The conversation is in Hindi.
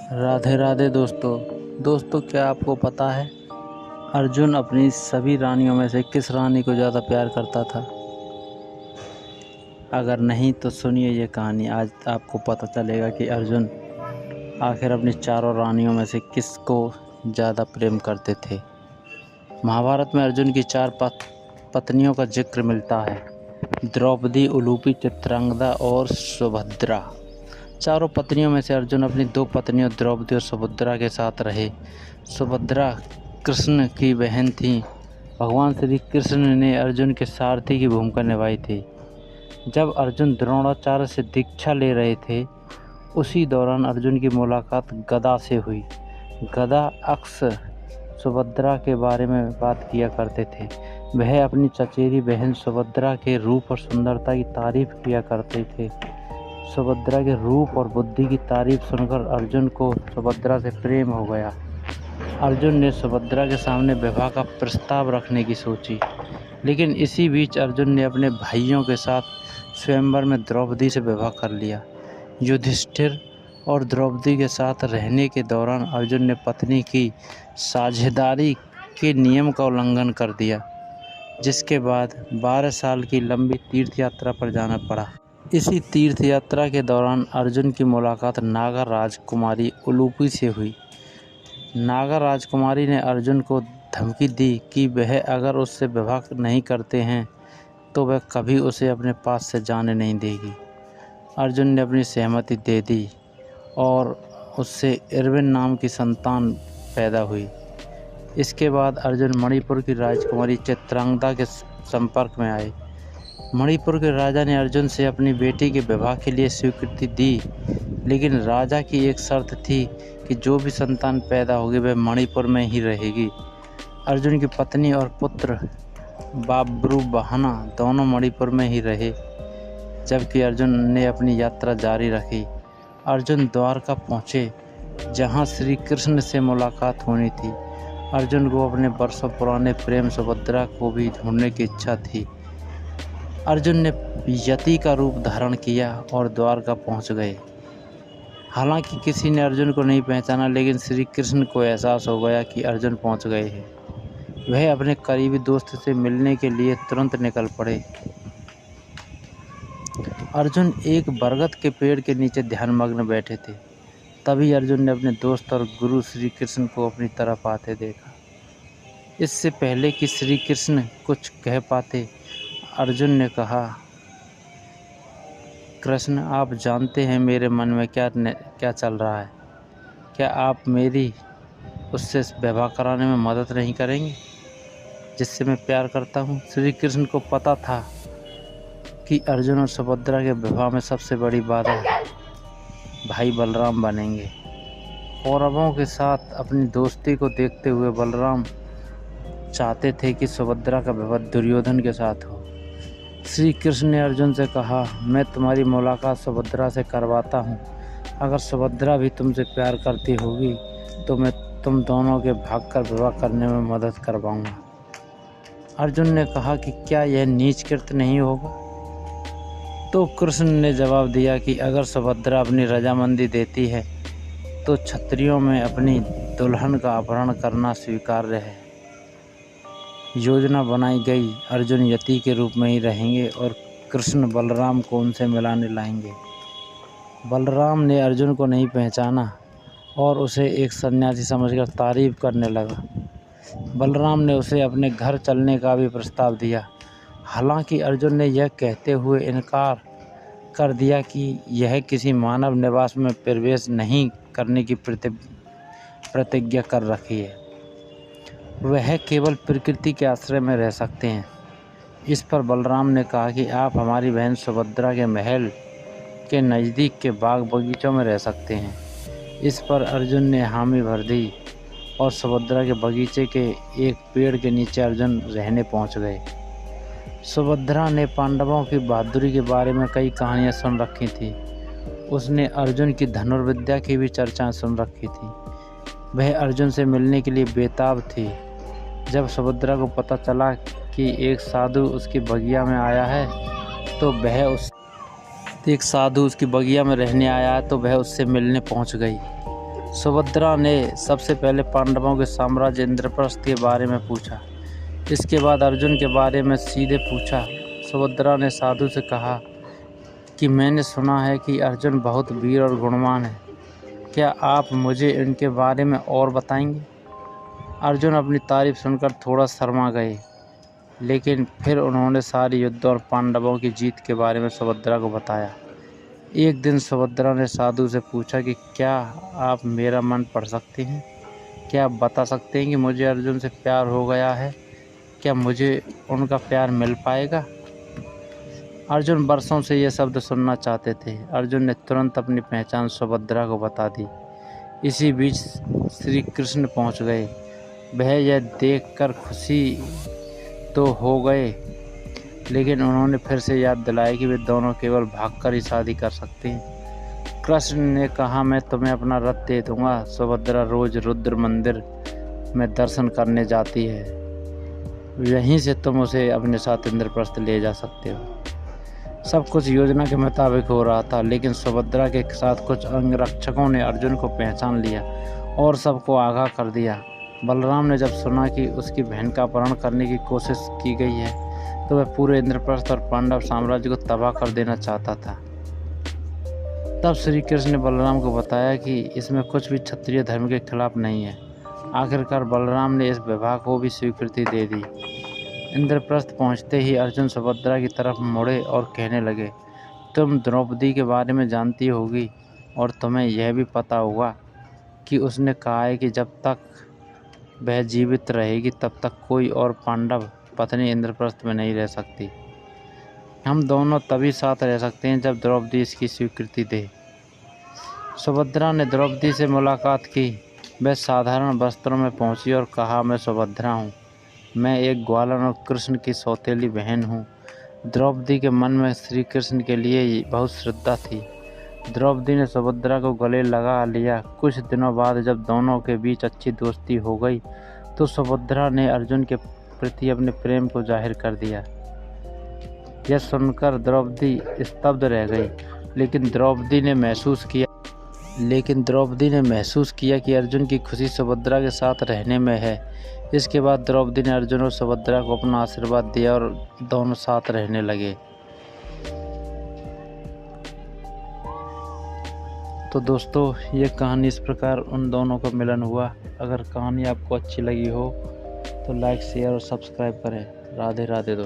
राधे राधे दोस्तों, क्या आपको पता है अर्जुन अपनी सभी रानियों में से किस रानी को ज़्यादा प्यार करता था? अगर नहीं तो सुनिए ये कहानी। आज आपको पता चलेगा कि अर्जुन आखिर अपनी चारों रानियों में से किसको ज़्यादा प्रेम करते थे। महाभारत में अर्जुन की चार पत्नियों का जिक्र मिलता है: द्रौपदी, उलूपी, चित्रांगदा और सुभद्रा। चारों पत्नियों में से अर्जुन अपनी दो पत्नियों द्रौपदी और सुभद्रा के साथ रहे। सुभद्रा कृष्ण की बहन थी। भगवान श्री कृष्ण ने अर्जुन के सारथी की भूमिका निभाई थी। जब अर्जुन द्रोणाचार्य से दीक्षा ले रहे थे, उसी दौरान अर्जुन की मुलाकात गदा से हुई। गदा अक्सर सुभद्रा के बारे में बात किया करते थे। वह अपनी चचेरी बहन सुभद्रा के रूप और सुंदरता की तारीफ किया करते थे। सुभद्रा के रूप और बुद्धि की तारीफ सुनकर अर्जुन को सुभद्रा से प्रेम हो गया। अर्जुन ने सुभद्रा के सामने विवाह का प्रस्ताव रखने की सोची, लेकिन इसी बीच अर्जुन ने अपने भाइयों के साथ स्वयंवर में द्रौपदी से विवाह कर लिया। युधिष्ठिर और द्रौपदी के साथ रहने के दौरान अर्जुन ने पत्नी की साझेदारी के नियम का उल्लंघन कर दिया, जिसके बाद 12 साल की लंबी तीर्थ यात्रा पर जाना पड़ा। इसी तीर्थ यात्रा के दौरान अर्जुन की मुलाकात नागा राजकुमारी उलूपी से हुई। नागा राजकुमारी ने अर्जुन को धमकी दी कि वह अगर उससे विवाह नहीं करते हैं तो वह कभी उसे अपने पास से जाने नहीं देगी। अर्जुन ने अपनी सहमति दे दी और उससे इरविन नाम की संतान पैदा हुई। इसके बाद अर्जुन मणिपुर की राजकुमारी चित्रांगदा के संपर्क में आए। मणिपुर के राजा ने अर्जुन से अपनी बेटी के विवाह के लिए स्वीकृति दी, लेकिन राजा की एक शर्त थी कि जो भी संतान पैदा होगी वह मणिपुर में ही रहेगी। अर्जुन की पत्नी और पुत्र बाब्रुवाहना दोनों मणिपुर में ही रहे, जबकि अर्जुन ने अपनी यात्रा जारी रखी। अर्जुन द्वारका पहुँचे, जहाँ श्री कृष्ण से मुलाकात होनी थी। अर्जुन को अपने वर्षों पुराने प्रेम सुभद्रा को भी ढूंढने की इच्छा थी। अर्जुन ने यति का रूप धारण किया और द्वारका पहुंच गए। हालांकि किसी ने अर्जुन को नहीं पहचाना, लेकिन श्री कृष्ण को एहसास हो गया कि अर्जुन पहुंच गए हैं। वह अपने करीबी दोस्त से मिलने के लिए तुरंत निकल पड़े। अर्जुन एक बरगद के पेड़ के नीचे ध्यानमग्न बैठे थे। तभी अर्जुन ने अपने दोस्त और गुरु श्री कृष्ण को अपनी तरफ आते देखा। इससे पहले कि श्री कृष्ण कुछ कह पाते, अर्जुन ने कहा, कृष्ण, आप जानते हैं मेरे मन में क्या चल रहा है। क्या आप मेरी उससे विवाह कराने में मदद नहीं करेंगे जिससे मैं प्यार करता हूँ? श्री कृष्ण को पता था कि अर्जुन और सुभद्रा के विवाह में सबसे बड़ी बाधा भाई बलराम बनेंगे। कौरवों के साथ अपनी दोस्ती को देखते हुए बलराम चाहते थे कि सुभद्रा का विवाह दुर्योधन के साथ हो। श्री कृष्ण ने अर्जुन से कहा, मैं तुम्हारी मुलाकात सुभद्रा से करवाता हूँ। अगर सुभद्रा भी तुमसे प्यार करती होगी तो मैं तुम दोनों के भागकर विवाह करने में मदद करवाऊँगा। अर्जुन ने कहा कि क्या यह नीच कृत्य नहीं होगा? तो कृष्ण ने जवाब दिया कि अगर सुभद्रा अपनी रजामंदी देती है तो क्षत्रियों में अपनी दुल्हन का अपहरण करना स्वीकार्य है। योजना बनाई गई, अर्जुन यति के रूप में ही रहेंगे और कृष्ण बलराम को उनसे मिलाने लाएंगे। बलराम ने अर्जुन को नहीं पहचाना और उसे एक सन्यासी समझकर तारीफ करने लगा। बलराम ने उसे अपने घर चलने का भी प्रस्ताव दिया। हालांकि अर्जुन ने यह कहते हुए इनकार कर दिया कि यह किसी मानव निवास में प्रवेश नहीं करने की प्रतिज्ञा कर रखी है। वह केवल प्रकृति के आश्रय में रह सकते हैं। इस पर बलराम ने कहा कि आप हमारी बहन सुभद्रा के महल के नज़दीक के बाग बगीचों में रह सकते हैं। इस पर अर्जुन ने हामी भर दी और सुभद्रा के बगीचे के एक पेड़ के नीचे अर्जुन रहने पहुंच गए। सुभद्रा ने पांडवों की बहादुरी के बारे में कई कहानियां सुन रखी थी। उसने अर्जुन की धनुर्विद्या की भी चर्चाएं सुन रखी थी। वह अर्जुन से मिलने के लिए बेताब थी। जब सुभद्रा को पता चला कि एक साधु उसकी बगिया में आया है तो वह उससे मिलने पहुंच गई। सुभद्रा ने सबसे पहले पांडवों के साम्राज्य इंद्रप्रस्थ के बारे में पूछा। इसके बाद अर्जुन के बारे में सीधे पूछा। सुभद्रा ने साधु से कहा कि मैंने सुना है कि अर्जुन बहुत वीर और गुणवान है। क्या आप मुझे इनके बारे में और बताएंगे? अर्जुन अपनी तारीफ सुनकर थोड़ा शर्मा गए, लेकिन फिर उन्होंने सारे युद्ध और पांडवों की जीत के बारे में सुभद्रा को बताया। एक दिन सुभद्रा ने साधु से पूछा कि क्या आप मेरा मन पढ़ सकते हैं? क्या आप बता सकते हैं कि मुझे अर्जुन से प्यार हो गया है? क्या मुझे उनका प्यार मिल पाएगा? अर्जुन वर्षों से ये शब्द सुनना चाहते थे। अर्जुन ने तुरंत अपनी पहचान सुभद्रा को बता दी। इसी बीच श्री कृष्ण पहुंच गए। वह यह देखकर खुशी तो हो गए, लेकिन उन्होंने फिर से याद दिलाया कि वे दोनों केवल भागकर ही शादी कर सकते हैं। कृष्ण ने कहा, मैं तुम्हें अपना रथ दे दूंगा। सुभद्रा रोज रुद्र मंदिर में दर्शन करने जाती है, यहीं से तुम उसे अपने साथ इंद्रप्रस्थ ले जा सकते हो। सब कुछ योजना के मुताबिक हो रहा था, लेकिन सुभद्रा के साथ कुछ अंगरक्षकों ने अर्जुन को पहचान लिया और सबको आगाह कर दिया। बलराम ने जब सुना कि उसकी बहन का अपहरण करने की कोशिश की गई है, तो वह पूरे इंद्रप्रस्थ और पांडव साम्राज्य को तबाह कर देना चाहता था। तब श्री कृष्ण ने बलराम को बताया कि इसमें कुछ भी क्षत्रिय धर्म के खिलाफ नहीं है। आखिरकार बलराम ने इस विवाह को भी स्वीकृति दे दी। इंद्रप्रस्थ पहुंचते ही अर्जुन सुभद्रा की तरफ मुड़े और कहने लगे, तुम द्रौपदी के बारे में जानती होगी और तुम्हें यह भी पता होगा कि उसने कहा है कि जब तक वह जीवित रहेगी तब तक कोई और पांडव पत्नी इंद्रप्रस्थ में नहीं रह सकती। हम दोनों तभी साथ रह सकते हैं जब द्रौपदी इसकी स्वीकृति दे। सुभद्रा ने द्रौपदी से मुलाकात की। वह साधारण वस्त्रों में पहुंची और कहा, मैं सुभद्रा हूँ। मैं एक ग्वालन और कृष्ण की सौतेली बहन हूँ। द्रौपदी के मन में श्री कृष्ण के लिए बहुत श्रद्धा थी। द्रौपदी ने सुभद्रा को गले लगा लिया। कुछ दिनों बाद जब दोनों के बीच अच्छी दोस्ती हो गई, तो सुभद्रा ने अर्जुन के प्रति अपने प्रेम को जाहिर कर दिया। यह सुनकर द्रौपदी स्तब्ध रह गई, लेकिन द्रौपदी ने महसूस किया कि अर्जुन की खुशी सुभद्रा के साथ रहने में है। इसके बाद द्रौपदी ने अर्जुन और सुभद्रा को अपना आशीर्वाद दिया और दोनों साथ रहने लगे। तो दोस्तों, ये कहानी इस प्रकार उन दोनों का मिलन हुआ। अगर कहानी आपको अच्छी लगी हो तो लाइक, शेयर और सब्सक्राइब करें। राधे राधे दोस्तों।